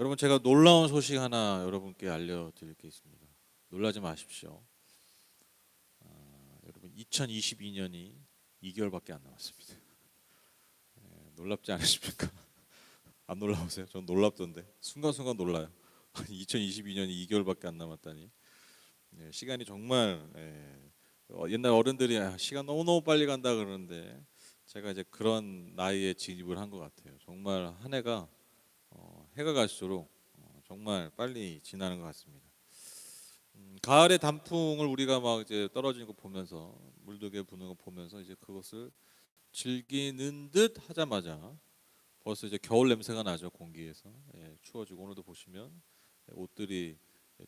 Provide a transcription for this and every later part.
여러분 제가 놀라운 소식 하나 여러분께 알려드릴 게 있습니다. 놀라지 마십시오. 여러분 2022년이 2개월밖에 안 남았습니다. 놀랍지 않으십니까? 안 놀라우세요? 전 놀랍던데 순간순간 놀라요. 2022년이 2개월밖에 안 남았다니. 시간이 정말 옛날 어른들이 시간 너무너무 빨리 간다 그러는데 제가 이제 그런 나이에 진입을 한 것 같아요. 정말 한 해가 해가 갈수록 정말 빨리 지나는 것 같습니다. 가을의 단풍을 우리가 막 이제 떨어지는 거 보면서 물들게 부는 거 보면서 이제 그것을 즐기는 듯 하자마자 벌써 이제 겨울 냄새가 나죠. 공기에서 추워지고 오늘도 보시면 옷들이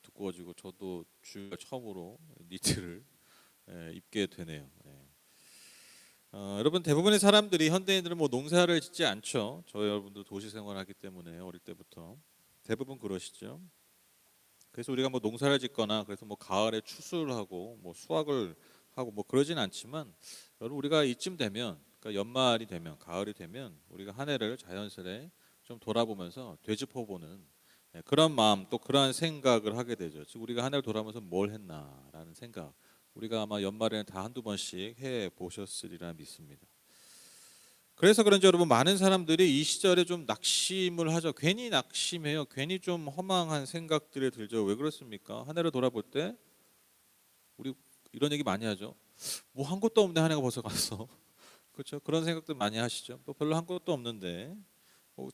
두꺼워지고 저도 주말 처음으로 니트를 입게 되네요. 여러분 대부분의 사람들이 현대인들은 뭐 농사를 짓지 않죠. 저희 여러분들 도시 생활하기 때문에 어릴 때부터 대부분 그러시죠. 그래서 우리가 뭐 농사를 짓거나 그래서 뭐 가을에 추수를 하고 뭐 수확을 하고 뭐 그러진 않지만 여러분 우리가 이쯤 되면 그러니까 연말이 되면 가을이 되면 우리가 한 해를 자연스레 좀 돌아보면서 되짚어보는 그런 마음 또 그러한 생각을 하게 되죠. 즉 우리가 한 해를 돌아보면서 뭘 했나라는 생각 우리가 아마 연말에는 다 한두 번씩 해 보셨으리라 믿습니다. 그래서 그런지 여러분 많은 사람들이 이 시절에 좀 낙심을 하죠. 괜히 낙심해요. 괜히 좀 허망한 생각들이 들죠. 왜 그렇습니까? 한 해를 돌아볼 때 우리 이런 얘기 많이 하죠. 뭐 한 것도 없는데 한 해가 벌써 갔어. 그렇죠? 그런 생각들 많이 하시죠. 또 별로 한 것도 없는데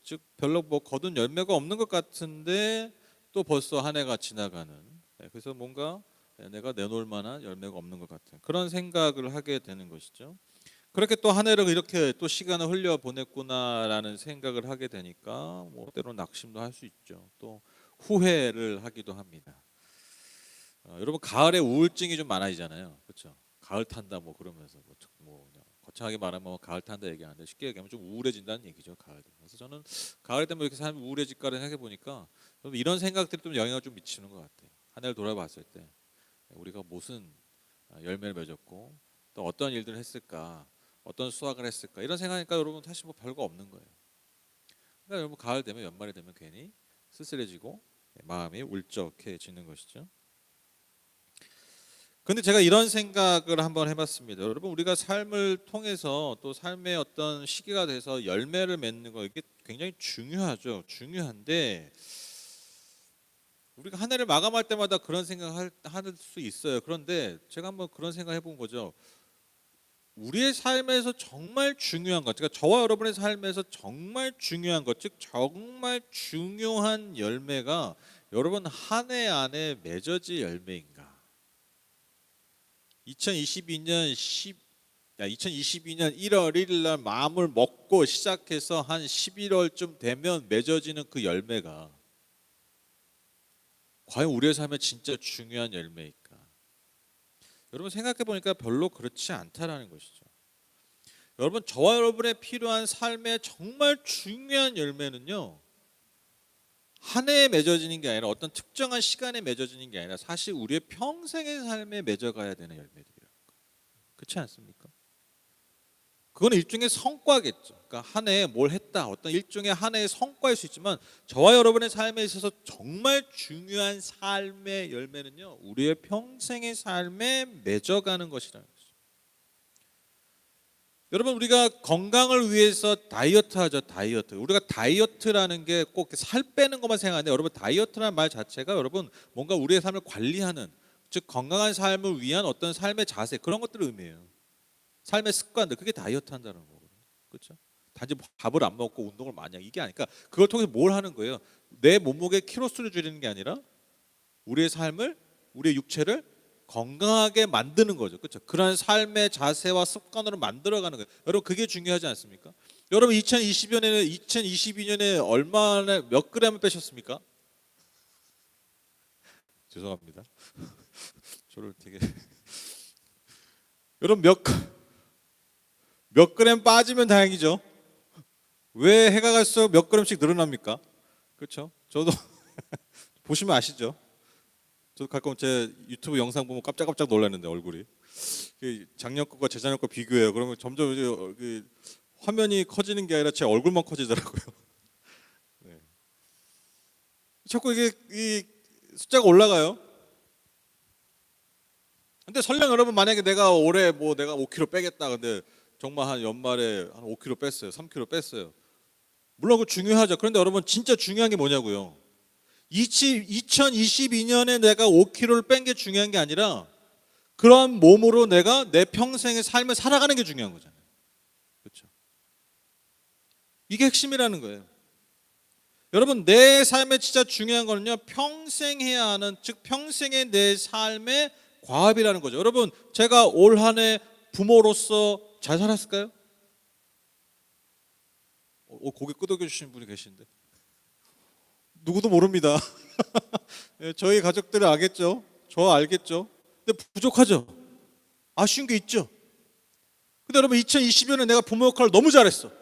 즉 별로 뭐 거둔 열매가 없는 것 같은데 또 벌써 한 해가 지나가는 그래서 뭔가 내가 내놓을 만한 열매가 없는 것 같은 그런 생각을 하게 되는 것이죠. 그렇게 또 한 해를 이렇게 또 시간을 흘려 보냈구나라는 생각을 하게 되니까 뭐 때로 낙심도 할 수 있죠. 또 후회를 하기도 합니다. 여러분 가을에 우울증이 좀 많아지잖아요. 그렇죠? 가을 탄다 뭐 그러면서 뭐 그냥 거창하게 말하면 뭐 가을 탄다 얘기하는데 쉽게 얘기하면 좀 우울해진다는 얘기죠. 가을 되면. 그래서 저는 가을 되면 이렇게 사람이 우울해질까를 생각해 보니까 이런 생각들이 좀 영향을 좀 미치는 것 같아요. 한 해를 돌아봤을 때 우리가 무슨 열매를 맺었고 또 어떤 일들을 했을까 어떤 수확을 했을까 이런 생각하니까 여러분 사실 뭐 별거 없는 거예요. 그러니까 여러분 가을 되면 연말이 되면 괜히 쓸쓸해지고 마음이 울적해지는 것이죠. 근데 제가 이런 생각을 한번 해봤습니다. 여러분 우리가 삶을 통해서 또 삶의 어떤 시기가 돼서 열매를 맺는 거 이게 굉장히 중요하죠. 중요한데 우리가 한 해를 마감할 때마다 그런 생각을 할 수 있어요. 그런데 제가 한번 그런 생각 해본 거죠. 우리의 삶에서 정말 중요한 것, 그러니까 저와 여러분의 삶에서 정말 중요한 것, 즉 정말 중요한 열매가 여러분 한 해 안에 맺어질 열매인가? 2022년 2022년 1월 1일 날 마음을 먹고 시작해서 한 11월쯤 되면 맺어지는 그 열매가 과연 우리의 삶에 진짜 중요한 열매일까? 여러분 생각해 보니까 별로 그렇지 않다라는 것이죠. 여러분 저와 여러분의 필요한 삶의 정말 중요한 열매는요. 한 해에 맺어지는 게 아니라 어떤 특정한 시간에 맺어지는 게 아니라 사실 우리의 평생의 삶에 맺어가야 되는 열매들이라는 거. 그렇지 않습니까? 그건 일종의 성과겠죠. 그러니까 한 해에 뭘 했다. 어떤 일종의 한 해의 성과일 수 있지만 저와 여러분의 삶에 있어서 정말 중요한 삶의 열매는요. 우리의 평생의 삶에 맺어가는 것이라는 거죠. 여러분 우리가 건강을 위해서 다이어트 하죠. 다이어트. 우리가 다이어트라는 게 꼭 살 빼는 것만 생각하는데 여러분 다이어트라는 말 자체가 여러분 뭔가 우리의 삶을 관리하는 즉 건강한 삶을 위한 어떤 삶의 자세 그런 것들을 의미해요. 삶의 습관들 그게 다이어트 한다는 거거든요. 그렇죠? 단지 밥을 안 먹고 운동을 많이 하고 이게 아니까 그걸 통해서 뭘 하는 거예요? 내 몸무게 키로수를 줄이는 게 아니라 우리의 삶을 우리의 육체를 건강하게 만드는 거죠. 그렇죠? 그런 삶의 자세와 습관으로 만들어가는 거예요. 여러분 그게 중요하지 않습니까? 여러분 2022년에 얼마나 몇 그램을 빼셨습니까? 죄송합니다. 저를 되게 여러분 몇 그램 빠지면 다행이죠. 왜 해가 갈수록 몇 그램씩 늘어납니까? 그렇죠? 저도 보시면 아시죠? 저도 가끔 제 유튜브 영상 보면 깜짝깜짝 놀랐는데 얼굴이 작년 거과 재작년 거 비교해요. 그러면 점점 이제 화면이 커지는 게 아니라 제 얼굴만 커지더라고요. 네. 자꾸 이게 이 숫자가 올라가요. 근데 설령 여러분 만약에 내가 올해 뭐 내가 5kg 빼겠다. 근데 정말 한 연말에 한 5kg 뺐어요. 3kg 뺐어요. 물론 그거 중요하죠. 그런데 여러분 진짜 중요한 게 뭐냐고요. 2022년에 내가 5kg를 뺀 게 중요한 게 아니라 그런 몸으로 내가 내 평생의 삶을 살아가는 게 중요한 거잖아요. 그렇죠? 이게 핵심이라는 거예요. 여러분 내 삶에 진짜 중요한 거는요. 평생 해야 하는 즉 평생의 내 삶의 과업이라는 거죠. 여러분 제가 올 한 해 부모로서 잘 살았을까요? 고개 끄덕여 주시는 분이 계신데 누구도 모릅니다. 저희 가족들은 알겠죠. 저 알겠죠. 근데 부족하죠. 아쉬운 게 있죠. 근데 여러분 2020년에 내가 부모 역할을 너무 잘했어.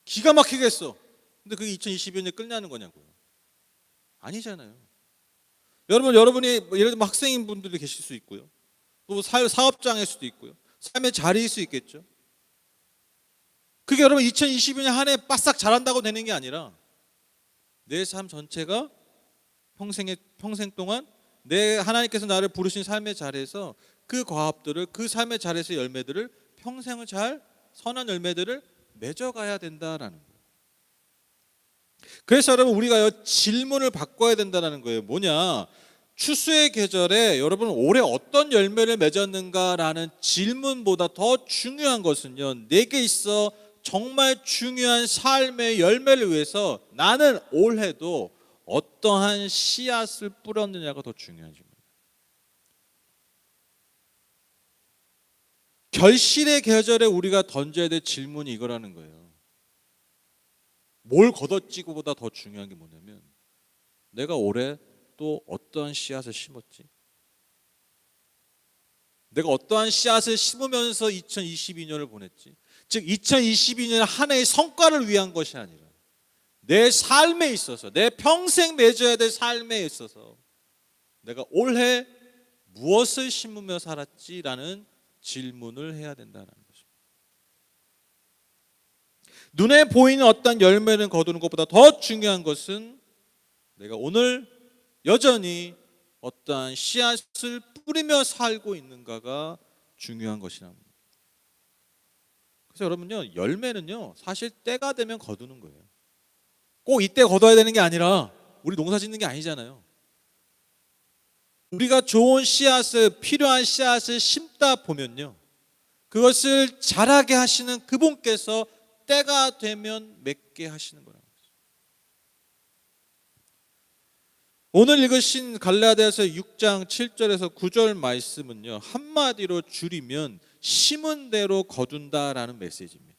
기가 막히게 했어. 근데 그게 2022년에 끝나는 거냐고요. 아니잖아요. 여러분이 예를 들면 학생인 분들이 계실 수 있고요. 또 사업장일 수도 있고요. 삶의 자리일 수 있겠죠. 그게 여러분 2022년 한 해 바싹 잘한다고 되는 게 아니라 내 삶 전체가 평생 동안 내 하나님께서 나를 부르신 삶의 자리에서 그 과업들을 그 삶의 자리에서 열매들을 평생을 잘 선한 열매들을 맺어가야 된다라는 거예요. 그래서 여러분 우리가 질문을 바꿔야 된다는 거예요. 뭐냐? 추수의 계절에 여러분 올해 어떤 열매를 맺었는가라는 질문보다 더 중요한 것은요. 내게 있어 정말 중요한 삶의 열매를 위해서 나는 올해도 어떠한 씨앗을 뿌렸느냐가 더 중요한 질문이에요. 결실의 계절에 우리가 던져야 될 질문이 이거라는 거예요. 뭘 걷어찌고보다 더 중요한 게 뭐냐면 내가 올해 또 어떠한 씨앗을 심었지? 내가 어떠한 씨앗을 심으면서 2022년을 보냈지? 즉 2022년 한 해의 성과를 위한 것이 아니라 내 삶에 있어서 내 평생 맺어야 될 삶에 있어서 내가 올해 무엇을 심으며 살았지라는 질문을 해야 된다는 것입니다. 눈에 보이는 어떤 열매를 거두는 것보다 더 중요한 것은 내가 오늘 여전히 어떠한 씨앗을 뿌리며 살고 있는가가 중요한 것이랍니다. 그래서 여러분요, 열매는요 사실 때가 되면 거두는 거예요. 꼭 이때 거둬야 되는 게 아니라 우리 농사 짓는 게 아니잖아요. 우리가 좋은 씨앗을 필요한 씨앗을 심다 보면요 그것을 자라게 하시는 그분께서 때가 되면 맺게 하시는 거라는 거죠. 오늘 읽으신 갈라디아서 6장 7절에서 9절 말씀은요 한마디로 줄이면 심은 대로 거둔다라는 메시지입니다.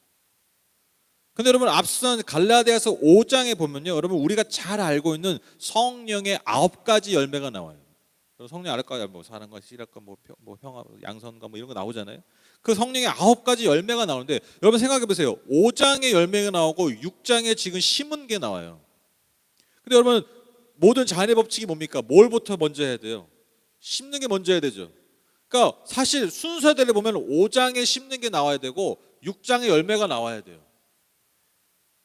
근데 여러분 앞선 갈라디아서 5장에 보면요 여러분 우리가 잘 알고 있는 성령의 9가지 열매가 나와요. 성령 아래까 뭐 사랑과 실학과 뭐 평화 양선과 뭐 이런 거 나오잖아요. 그 성령의 9가지 열매가 나오는데 여러분 생각해 보세요. 5장의 열매가 나오고 6장에 지금 심은 게 나와요. 근데 여러분 모든 자연의 법칙이 뭡니까? 뭘부터 먼저 해야 돼요? 심는 게 먼저 해야 되죠. 그러니까 사실 순서대로 보면 5장에 심는 게 나와야 되고 6장에 열매가 나와야 돼요.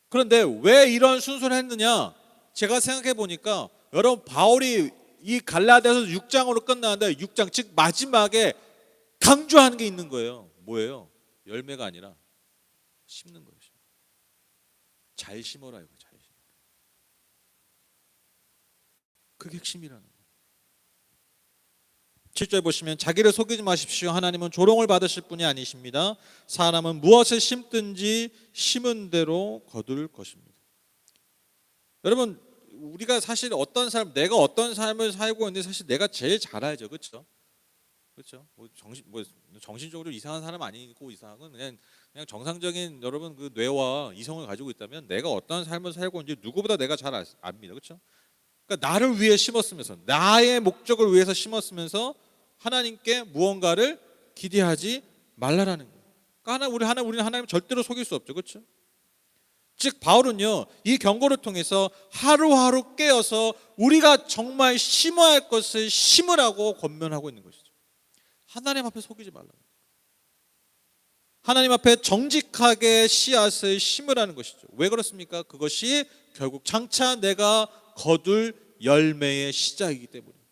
그런데 왜 이런 순서를 했느냐? 제가 생각해 보니까 여러분 바울이 이 갈라디아서 6장으로 끝나는데 6장 즉 마지막에 강조하는 게 있는 거예요. 뭐예요? 열매가 아니라 심는 거예요. 잘 심어라 이거 잘 심어라. 그게 핵심이라는 거예요. 7절 보시면 자기를 속이지 마십시오. 하나님은 조롱을 받으실 분이 아니십니다. 사람은 무엇을 심든지 심은 대로 거둘 것입니다. 여러분 우리가 사실 내가 어떤 삶을 살고 있는데 사실 내가 제일 잘 알죠, 그렇죠? 그렇죠? 정신적으로 이상한 사람 아니고 이상은 그냥 정상적인 여러분 그 뇌와 이성을 가지고 있다면 내가 어떤 삶을 살고 있는지 누구보다 내가 잘 압니다, 그렇죠? 그러니까 나를 위해 심었으면서 나의 목적을 위해서 심었으면서 하나님께 무언가를 기대하지 말라라는 거예요. 그러니까 우리는 하나님 절대로 속일 수 없죠, 그렇죠? 즉 바울은요 이 경고를 통해서 하루하루 깨어서 우리가 정말 심어야 할 것을 심으라고 권면하고 있는 것이죠. 하나님 앞에 속이지 말라. 하나님 앞에 정직하게 씨앗을 심으라는 것이죠. 왜 그렇습니까? 그것이 결국 장차 내가 거둘 열매의 시작이기 때문입니다.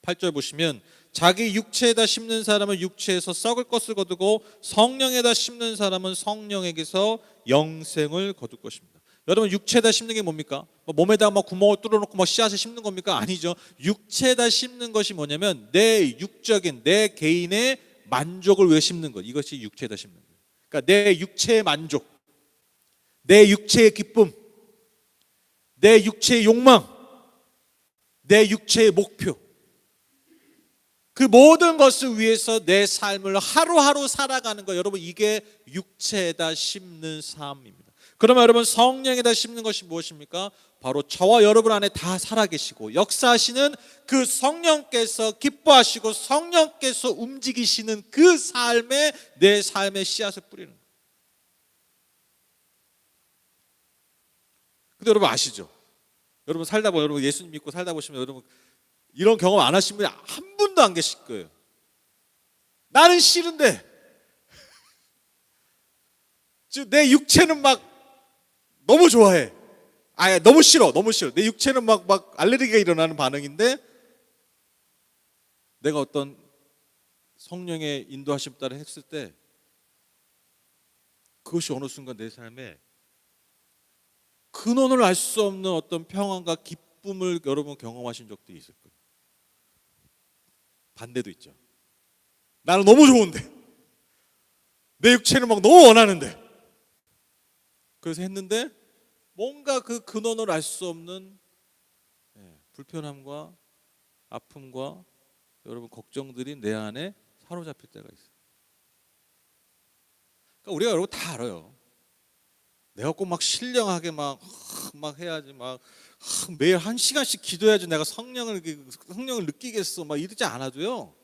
8절 보시면 자기 육체에다 심는 사람은 육체에서 썩을 것을 거두고 성령에다 심는 사람은 성령에게서 영생을 거둘 것입니다. 여러분 육체에다 심는 게 뭡니까? 몸에다 막 구멍을 뚫어놓고 막 씨앗을 심는 겁니까? 아니죠. 육체에다 심는 것이 뭐냐면 내 육적인 내 개인의 만족을 위해 심는 것. 이것이 육체에다 심는 거예요. 그러니까 내 육체의 만족, 내 육체의 기쁨, 내 육체의 욕망, 내 육체의 목표, 그 모든 것을 위해서 내 삶을 하루하루 살아가는 거. 여러분 이게 육체에다 심는 삶입니다. 그러면 여러분 성령에다 심는 것이 무엇입니까? 바로 저와 여러분 안에 다 살아계시고 역사하시는 그 성령께서 기뻐하시고 성령께서 움직이시는 그 삶에 내 삶의 씨앗을 뿌리는 거예요. 근데 여러분 아시죠? 여러분 살다 보면 여러분 예수님 믿고 살다 보시면 여러분 이런 경험 안 하신 분이 한 분도 안 계실 거예요. 나는 싫은데 내 육체는 막 너무 좋아해. 너무 싫어. 내 육체는 막 알레르기가 일어나는 반응인데 내가 어떤 성령의 인도하심 따라 했을 때 그것이 어느 순간 내 삶에 근원을 알 수 없는 어떤 평안과 기쁨을 여러분 경험하신 적도 있을 거예요. 반대도 있죠. 나는 너무 좋은데 내 육체는 막 너무 원하는데 그래서 했는데 뭔가 그 근원을 알 수 없는 불편함과 아픔과 여러분 걱정들이 내 안에 사로잡힐 때가 있어요. 그러니까 우리가 여러분 다 알아요. 내가 꼭 막 신령하게 막 해야지 매일 1시간씩 기도해야지 내가 성령을 느끼겠어 막 이러지 않아도요.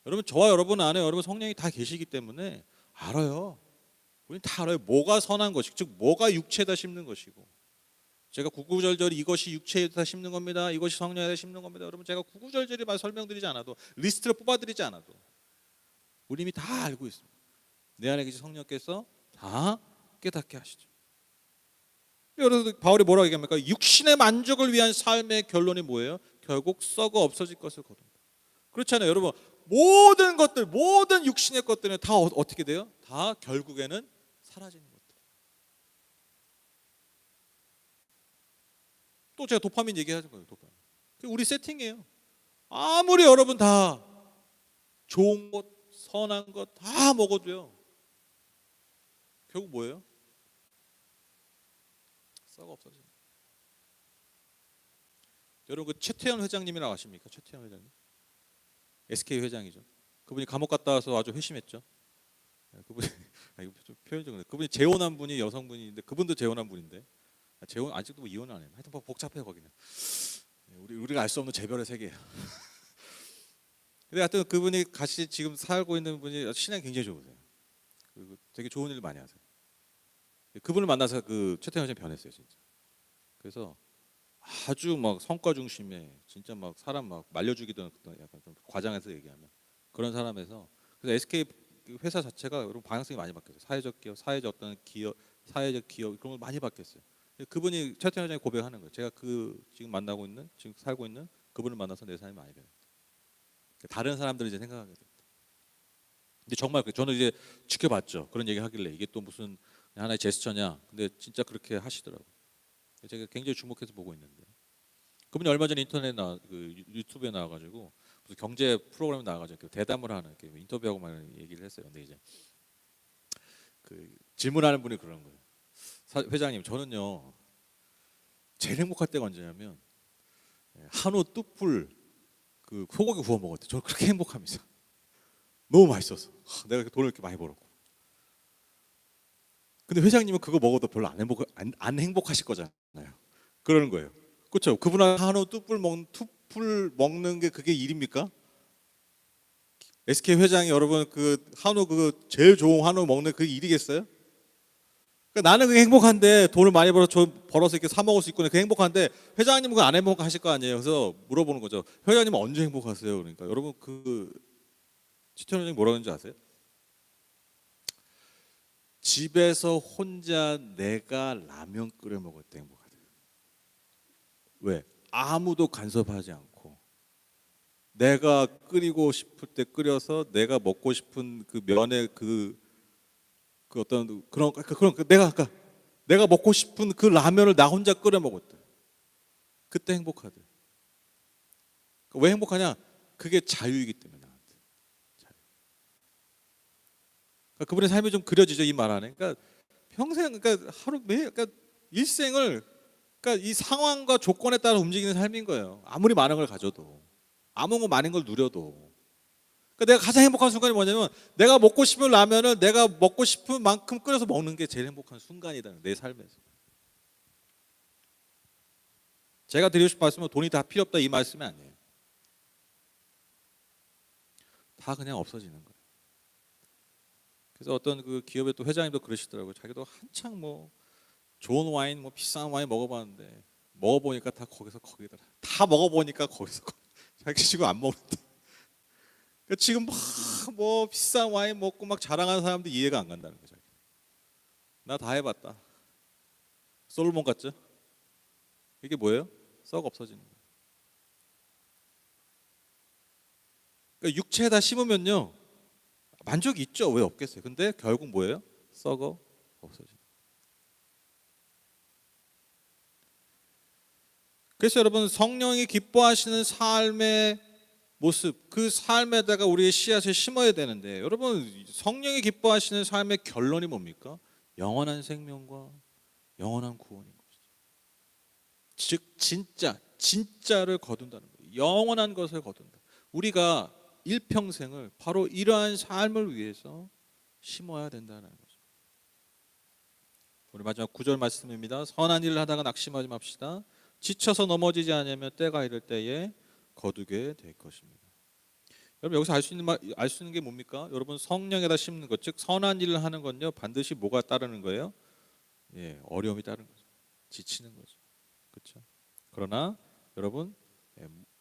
여러분 저와 여러분 안에 여러분 성령이 다 계시기 때문에 알아요. 우리는 다 알아요. 뭐가 선한 것이, 즉 뭐가 육체에다 심는 것이고. 제가 구구절절히 이것이 육체에다 심는 겁니다. 이것이 성령에다 심는 겁니다. 여러분 제가 구구절절히 설명드리지 않아도 리스트를 뽑아드리지 않아도 우리 이미 다 알고 있습니다. 내 안에 계신 성령께서 다 깨닫게 하시죠. 여러분 바울이 뭐라고 얘기합니까? 육신의 만족을 위한 삶의 결론이 뭐예요? 결국 썩어 없어질 것을 거둔다. 그렇잖아요. 여러분 모든 것들, 모든 육신의 것들은 다 어떻게 돼요? 다 결국에는 사라지는 것들. 또 제가 도파민 얘기하는 거예요. 도파민. 우리 세팅이에요. 아무리 여러분 다 좋은 것, 선한 것 다 먹어도요. 결국 뭐예요? 썩어 없어집니다. 여러분 그 최태현 회장님이라고 아십니까? 최태현 회장님. SK 회장이죠. 그분이 감옥 갔다 와서 아주 회심했죠. 그분이 이거 좀 표현 좀 그분이 재혼한 분이 여성분인데 그분도 재혼한 분인데 재혼 아직도 뭐 이혼 안 해요. 하여튼 복잡해요 거기는. 우리가 알 수 없는 재별의 세계예요. 근데 하여튼 그분이 같이 지금 살고 있는 분이 신앙이 굉장히 좋으세요. 그리고 되게 좋은 일 많이 하세요. 그분을 만나서 그 최태현 회장이 변했어요 진짜. 그래서 아주 막 성과 중심에 진짜 막 사람 막 말려주기도 약간 좀 과장해서 얘기하면 그런 사람에서 그래서 SK 회사 자체가 여러분 방향성이 많이 바뀌었어요. 사회적 기업, 사회적 어떤 기업, 사회적 기업 그런 걸 많이 바뀌었어요. 그분이 최태현 회장이 고백하는 거예요. 제가 그 지금 만나고 있는 지금 살고 있는 그분을 만나서 내 삶이 많이 변했다. 다른 사람들은 이제 생각하게 됐다. 근데 정말 저는 이제 지켜봤죠. 그런 얘기 하길래 이게 또 무슨 하나의 제스처냐. 근데 진짜 그렇게 하시더라고요. 제가 굉장히 주목해서 보고 있는데 그분이 얼마 전에 유튜브에 나와가지고 무슨 경제 프로그램에 나와가지고 대담을 하는 인터뷰하고 막 얘기를 했어요. 근데 이제 그 질문하는 분이 그러는 거예요. 회장님 저는요 제일 행복할 때가 언제냐면 한우 뚝불 그 소고기 구워 먹을 때 저 그렇게 행복합니다. 너무 맛있어서 내가 돈을 이렇게 많이 벌었고. 근데 회장님은 그거 먹어도 별로 안 행복하실 거잖아요. 그러는 거예요. 그렇죠? 그분은 한우 뚝불 먹는 게 그게 일입니까? SK 회장이 여러분 그 한우 그 제일 좋은 한우 먹는 그 일이겠어요? 그러니까 나는 그게 행복한데 돈을 많이 벌어서 이렇게 사 먹을 수 있고 그게 행복한데 회장님은 그거 안 행복하실 거 아니에요. 그래서 물어보는 거죠. 회장님은 언제 행복하세요? 그러니까 여러분 그 최태현 회장님 뭐라고 하는지 아세요? 집에서 혼자 내가 라면 끓여 먹을 때 행복하다. 왜? 아무도 간섭하지 않고 내가 끓이고 싶을 때 끓여서 내가 먹고 싶은 그 면의 그 어떤 그런 내가 아까 내가 먹고 싶은 그 라면을 나 혼자 끓여 먹었대. 그때 행복하대. 왜 행복하냐? 그게 자유이기 때문에 나한테. 자유. 그러니까 그분의 삶이 좀 그려지죠 이 말 안에. 그러니까 평생 그러니까 하루 매일 그러니까 일생을 그러니까 이 상황과 조건에 따라 움직이는 삶인 거예요. 아무리 많은 걸 가져도 아무리 많은 걸 누려도. 그러니까 내가 가장 행복한 순간이 뭐냐면 내가 먹고 싶은 라면을 내가 먹고 싶은 만큼 끓여서 먹는 게 제일 행복한 순간이다 내 삶에서. 제가 드리고 싶은 말씀은 돈이 다 필요 없다 이 말씀이 아니에요. 다 그냥 없어지는 거예요. 그래서 어떤 그 기업의 또 회장님도 그러시더라고요. 자기도 한창 뭐 좋은 와인 뭐 비싼 와인 먹어봤는데 먹어보니까 다 거기더라. 다 먹어보니까 거기서 자기 지금 안 먹는데. 그러니까 지금 막 뭐 비싼 와인 먹고 막 자랑하는 사람들 이해가 안 간다는 거죠. 나 다 해봤다. 솔로몬 같죠? 이게 뭐예요? 썩 없어지는 거예요. 그러니까 육체에다 심으면요 만족이 있죠. 왜 없겠어요? 근데 결국 뭐예요? 썩어 없어지는. 그래서 여러분 성령이 기뻐하시는 삶의 모습, 그 삶에다가 우리의 씨앗을 심어야 되는데 여러분 성령이 기뻐하시는 삶의 결론이 뭡니까? 영원한 생명과 영원한 구원인 것이죠. 즉 진짜를 거둔다는 거예요. 영원한 것을 거둔다. 우리가 일평생을 바로 이러한 삶을 위해서 심어야 된다는 거죠. 우리 마지막 9절 말씀입니다. 선한 일을 하다가 낙심하지 맙시다. 지쳐서 넘어지지 않으면 때가 이를 때에 거두게 될 것입니다. 여러분 여기서 알 수 있는 게 뭡니까? 여러분 성령에다 심는 것, 즉 선한 일을 하는 건요 반드시 뭐가 따르는 거예요? 예, 어려움이 따르는 거죠. 지치는 거죠. 그렇죠? 그러나 여러분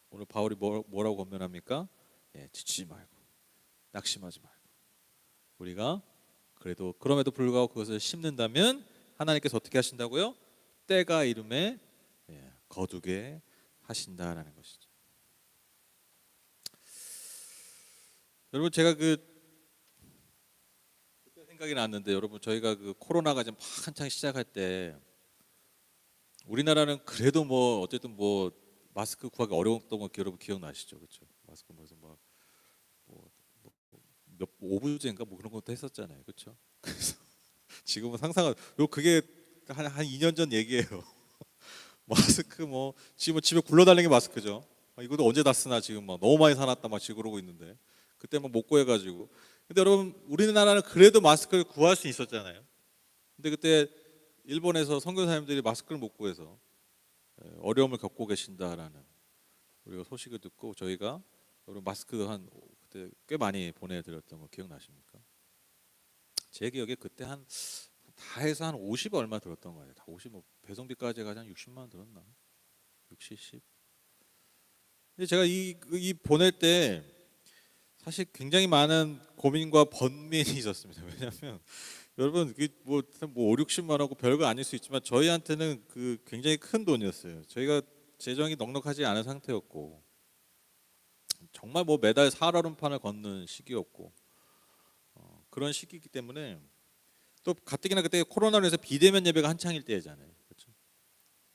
오늘 바울이 뭐라고 권면합니까? 예, 지치지 말고 낙심하지 말고 우리가 그래도 그럼에도 불구하고 그것을 심는다면 하나님께서 어떻게 하신다고요? 때가 이름에 거두게 하신다라는 것이죠. 여러분 제가 그때 생각이 났는데 여러분 저희가 그 코로나가 좀 한창 시작할 때 우리나라는 그래도 뭐 어쨌든 뭐 마스크 구하기 어려웠던 거 여러분 기억나시죠? 그렇죠? 마스크 뭐서 몇 5부제인가 뭐 그런 것도 했었잖아요. 그렇죠? 그래서 지금은 상상을 그게 한 2년 전 얘기예요. 마스크 뭐 지금 집에 굴러다니는 게 마스크죠. 이것도 언제 다 쓰나 지금 막 너무 많이 사놨다 막 지금 그러고 있는데 그때 막 못 구해가지고. 근데 여러분 우리나라는 그래도 마스크를 구할 수 있었잖아요. 근데 그때 일본에서 선교사님들이 마스크를 못 구해서 어려움을 겪고 계신다라는 우리가 소식을 듣고 저희가 여러분 마스크 한 그때 꽤 많이 보내드렸던 거 기억나십니까? 제 기억에 그때 다 해서 한 50 얼마 들었던 거예요. 다 50, 뭐 배송비까지 해가지고 한 60만 원 들었나? 60, 10. 근데 제가 이 보낼 때 사실 굉장히 많은 고민과 번민이 있었습니다. 왜냐하면 여러분 뭐 5, 60만 원고 별거 아닐 수 있지만 저희한테는 그 굉장히 큰 돈이었어요. 저희가 재정이 넉넉하지 않은 상태였고 정말 뭐 매달 살얼음판을 걷는 시기였고 그런 시기이기 때문에 또 가뜩이나 그때 코로나로 해서 비대면 예배가 한창일 때잖아요. 그렇죠?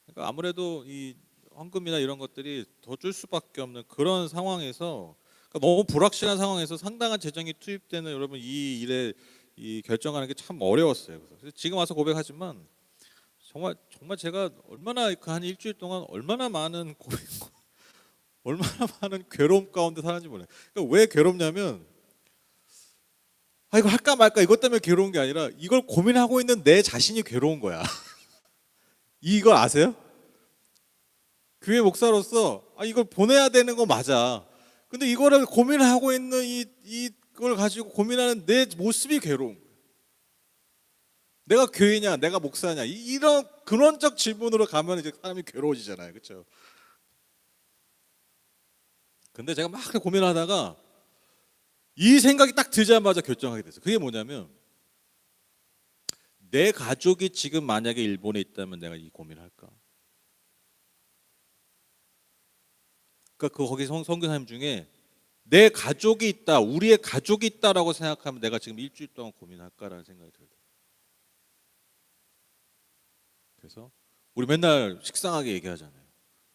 그러니까 아무래도 이 헌금이나 이런 것들이 더 줄 수밖에 없는 그런 상황에서 그러니까 너무 불확실한 상황에서 상당한 재정이 투입되는 여러분 이 일에 이 결정하는 게 참 어려웠어요. 그래서 지금 와서 고백하지만 정말 제가 얼마나 그 한 일주일 동안 얼마나 많은 고민과 얼마나 많은 괴로움 가운데 살았는지 몰라요. 그러니까 왜 괴롭냐면 이거 할까 말까 이것 때문에 괴로운 게 아니라 이걸 고민하고 있는 내 자신이 괴로운 거야. 이걸 아세요? 교회 목사로서 이걸 보내야 되는 거 맞아. 근데 이거를 고민하고 있는 이걸 가지고 고민하는 내 모습이 괴로운 거야. 내가 교회냐, 내가 목사냐 이런 근원적 질문으로 가면 이제 사람이 괴로워지잖아요, 그렇죠? 근데 제가 막 고민하다가 이 생각이 딱 들자마자 결정하게 됐어요. 그게 뭐냐면 내 가족이 지금 만약에 일본에 있다면 내가 이 고민을 할까? 그러니까 거기 선교사님 중에 내 가족이 있다, 우리의 가족이 있다라고 생각하면 내가 지금 일주일 동안 고민할까라는 생각이 들어요. 그래서 우리 맨날 식상하게 얘기하잖아요.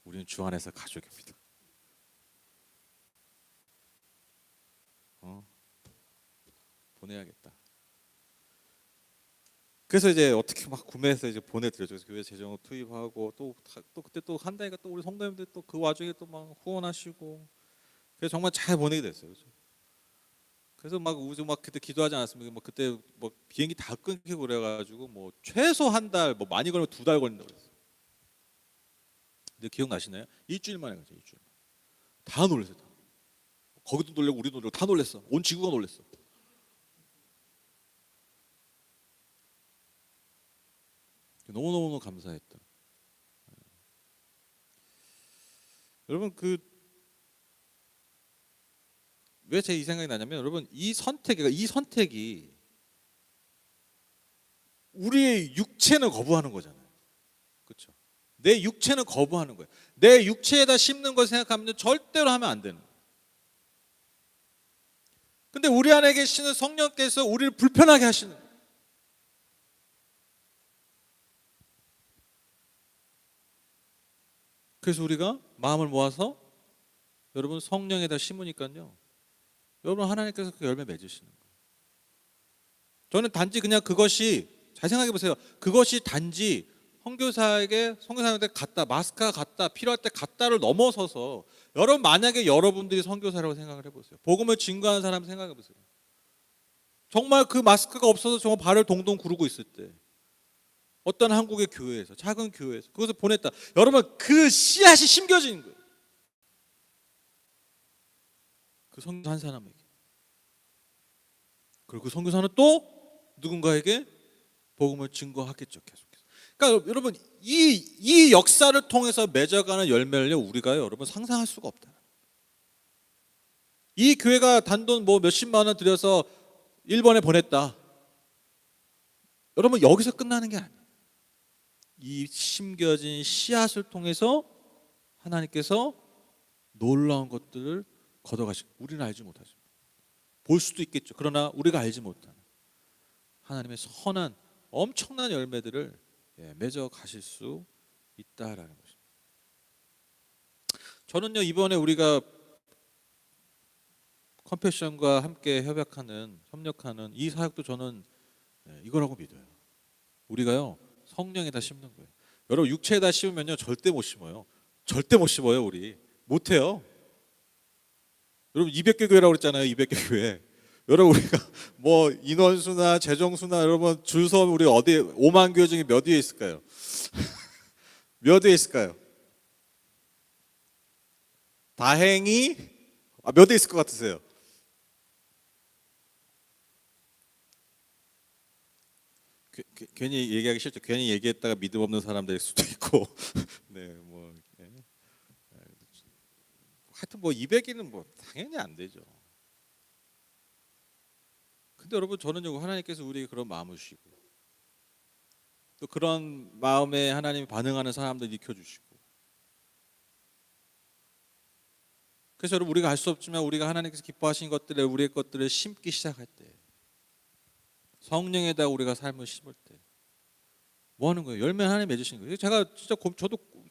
우리는 주 안에서 가족입니다. 보내야겠다. 그래서 이제 어떻게 막 구매해서 이제 보내드렸죠. 그래서 교회 재정을 투입하고 또 그때 또 한다니까 또 우리 성도님들 또 그 와중에 또 막 후원하시고 그래서 정말 잘 보내게 됐어요. 그렇죠? 그래서 막 우리 막 그때 기도하지 않았습니까? 뭐 그때 뭐 비행기 다 끊기고 그래가지고 뭐 최소 한 달, 뭐 많이 걸리면 2달 걸린다고 그랬어요. 근데 기억나시나요? 일주일 만에 가죠. 일주일. 다 놀랐어요. 다. 거기도 놀래고 우리도 놀래고 다 놀랬어. 온 지구가 놀랬어. 너무너무 감사했다. 여러분 그 왜 제 이 생각이 나냐면 여러분 이 선택이 우리의 육체는 거부하는 거잖아요. 그렇죠? 내 육체는 거부하는 거예요. 내 육체에다 심는 걸 생각하면 절대로 하면 안 되는 거예요. 근데 우리 안에 계시는 성령께서 우리를 불편하게 하시는 거예요. 그래서 우리가 마음을 모아서 여러분 성령에다 심으니까요. 여러분 하나님께서 그 열매 맺으시는 거예요. 저는 단지 그냥 그것이 잘 생각해 보세요. 그것이 단지 선교사한테 갖다 마스크가 갖다 필요할 때 갖다를 넘어서서 여러분 만약에 여러분들이 선교사라고 생각을 해보세요. 복음을 증거하는 사람 생각해 보세요. 정말 그 마스크가 없어서 정말 발을 동동 구르고 있을 때 어떤 한국의 교회에서 작은 교회에서 그것을 보냈다. 여러분 그 씨앗이 심겨지는 거예요. 그 선교사 한 사람에게. 그리고 그 선교사는 또 누군가에게 복음을 증거하겠죠. 계속해서. 그러니까 여러분 이 역사를 통해서 맺어가는 열매를요 우리가 여러분 상상할 수가 없다. 이 교회가 단돈 뭐 몇십만 원 들여서 일본에 보냈다. 여러분 여기서 끝나는 게 아니에요. 이 심겨진 씨앗을 통해서 하나님께서 놀라운 것들을 걷어가시고 우리는 알지 못하죠. 볼 수도 있겠죠. 그러나 우리가 알지 못하는 하나님의 선한 엄청난 열매들을 맺어 가실 수 있다라는 것입니다. 저는요 이번에 우리가 컴패션과 함께 협력하는 이 사역도 저는 이거라고 믿어요. 우리가요 성령에다 심는 거예요. 여러분 육체에다 심으면요 절대 못 심어요. 절대 못 심어요. 우리 못해요. 여러분 200개 교회라고 그랬잖아요. 200개 교회. 여러분 우리가 뭐 인원수나 재정수나 여러분 줄서 우리 어디 5만 교회 중에 몇 위에 있을까요? 몇 위에 있을까요? 다행히 몇 위에 있을 것 같으세요? 괜히 얘기하기 싫죠. 괜히 얘기했다가 믿음 없는 사람 될 수도 있고, 네, 뭐, 하여튼 뭐 200위는 뭐 당연히 안 되죠. 근데 여러분 저는요 하나님께서 우리에게 그런 마음을 주시고, 또 그런 마음에 하나님이 반응하는 사람들 익혀주시고, 그래서 여러분 우리가 알 수 없지만 우리가 하나님께서 기뻐하신 것들을 우리의 것들을 심기 시작할 때, 성령에다 우리가 삶을 심을 때. 뭐 하는 거예요? 열매 하나님 맺으시는 거예요. 제가 진짜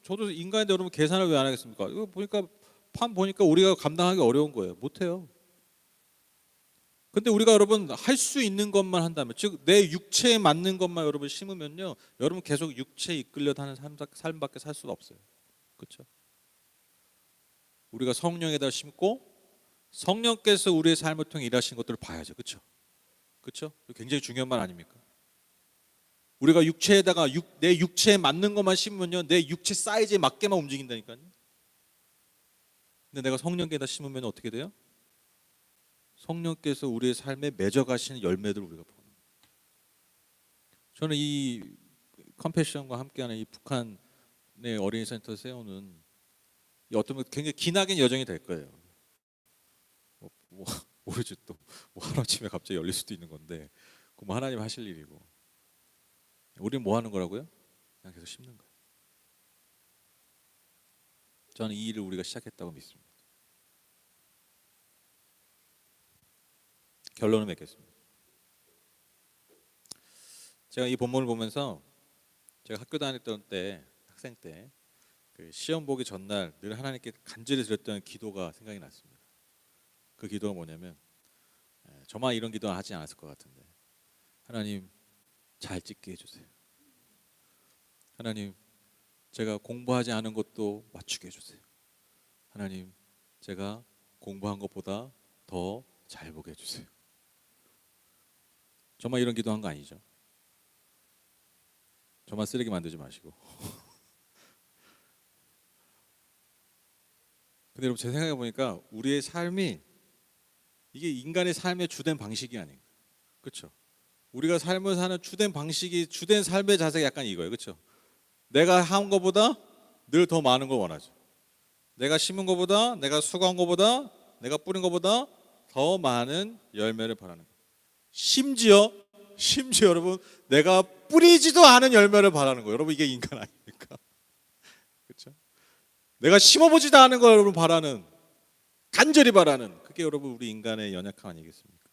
저도 인간인데 여러분 계산을 왜 안 하겠습니까? 이거 보니까 판 보니까 우리가 감당하기 어려운 거예요. 못 해요. 근데 우리가 여러분 할 수 있는 것만 한다면, 즉 내 육체에 맞는 것만 여러분 심으면요, 여러분 계속 육체에 이끌려 하는 삶밖에 살 수가 없어요. 그렇죠? 우리가 성령에다 심고 성령께서 우리의 삶을 통해 일하신 것들을 봐야죠. 그렇죠? 그렇죠? 굉장히 중요한 말 아닙니까? 우리가 육체에다가 내 육체에 맞는 것만 심으면요 내 육체 사이즈에 맞게만 움직인다니까요. 근데 내가 성령께다 심으면 어떻게 돼요? 성령께서 우리의 삶에 맺어가시는 열매들을 우리가 보는 거예요. 저는 이 컴패션과 함께하는 이 북한의 어린이 센터 세우는 이 어떤 굉장히 기나긴 여정이 될 거예요. 모르지 또 뭐 하루아침에 갑자기 열릴 수도 있는 건데 그 뭐 하나님 하실 일이고, 우리는 뭐 하는 거라고요? 그냥 계속 심는 거예요. 저는 이 일을 우리가 시작했다고 믿습니다. 결론을 맺겠습니다. 제가 이 본문을 보면서 제가 학교 다녔던 때 학생 때 그 시험 보기 전날 늘 하나님께 간절히 드렸던 기도가 생각이 났습니다. 그 기도가 뭐냐면 저만 이런 기도 하지 않았을 것 같은데 하나님 잘 찍게 해주세요. 하나님 제가 공부하지 않은 것도 맞추게 해주세요. 하나님 제가 공부한 것보다 더 잘 보게 해주세요. 저만 이런 기도한 거 아니죠? 저만 쓰레기 만들지 마시고. 근데 여러분 제 생각해 보니까 우리의 삶이 이게 인간의 삶의 주된 방식이 아닌가. 그렇죠? 우리가 삶을 사는 주된 방식이 주된 삶의 자세가 약간 이거예요. 그렇죠? 내가 한 것보다 늘 더 많은 걸 원하죠. 내가 심은 것보다 내가 수고한 것보다 내가 뿌린 것보다 더 많은 열매를 바라는 거예요. 심지어 여러분 내가 뿌리지도 않은 열매를 바라는 거예요. 여러분 이게 인간 아닙니까? 그렇죠? 내가 심어보지도 않은 걸 여러분 바라는 간절히 바라는 그게 여러분 우리 인간의 연약함 아니겠습니까?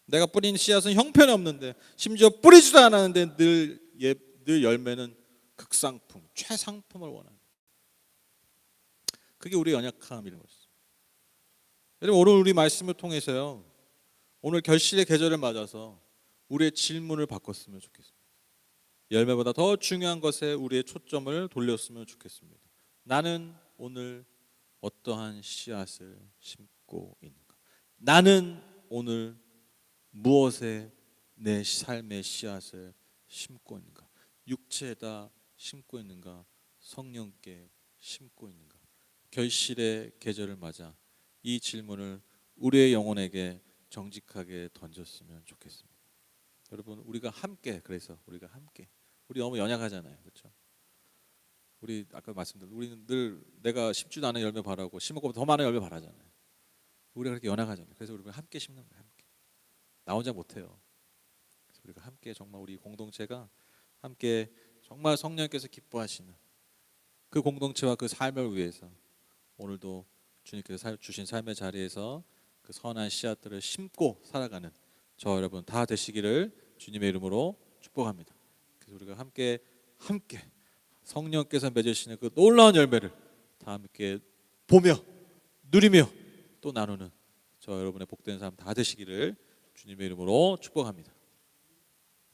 내가 뿌린 씨앗은 형편없는데 심지어 뿌리지도 않았는데 늘 열매는 극상품, 최상품을 원하는 그게 우리의 연약함이라는 것이죠. 여러분 오늘 우리 말씀을 통해서요. 오늘 결실의 계절을 맞아서 우리의 질문을 바꿨으면 좋겠습니다. 열매보다 더 중요한 것에 우리의 초점을 돌렸으면 좋겠습니다. 나는 오늘 어떠한 씨앗을 심고 있는가? 나는 오늘 무엇에 내 삶의 씨앗을 심고 있는가? 육체에다 심고 있는가? 성령께 심고 있는가? 결실의 계절을 맞아 이 질문을 우리의 영혼에게 정직하게 던졌으면 좋겠습니다. 여러분 우리가 함께 우리 너무 연약하잖아요. 그렇죠? 우리 아까 말씀드린 우리는 늘 내가 심지도 않은 열매 바라고 심은 것보다 더 많은 열매 바라잖아요. 우리가 그렇게 연약하잖아요. 그래서 우리가 함께 심는 거예요. 함께. 나 혼자 못해요. 그래서 우리가 함께 정말 우리 공동체가 함께 정말 성령께서 기뻐하시는 그 공동체와 그 삶을 위해서 오늘도 주님께서 주신 삶의 자리에서 그 선한 씨앗들을 심고 살아가는 저 여러분 다 되시기를 주님의 이름으로 축복합니다. 그래서 우리가 함께 성령께서 맺으시는 그 놀라운 열매를 다 함께 보며 누리며 또 나누는 저 여러분의 복된 삶 다 되시기를 주님의 이름으로 축복합니다.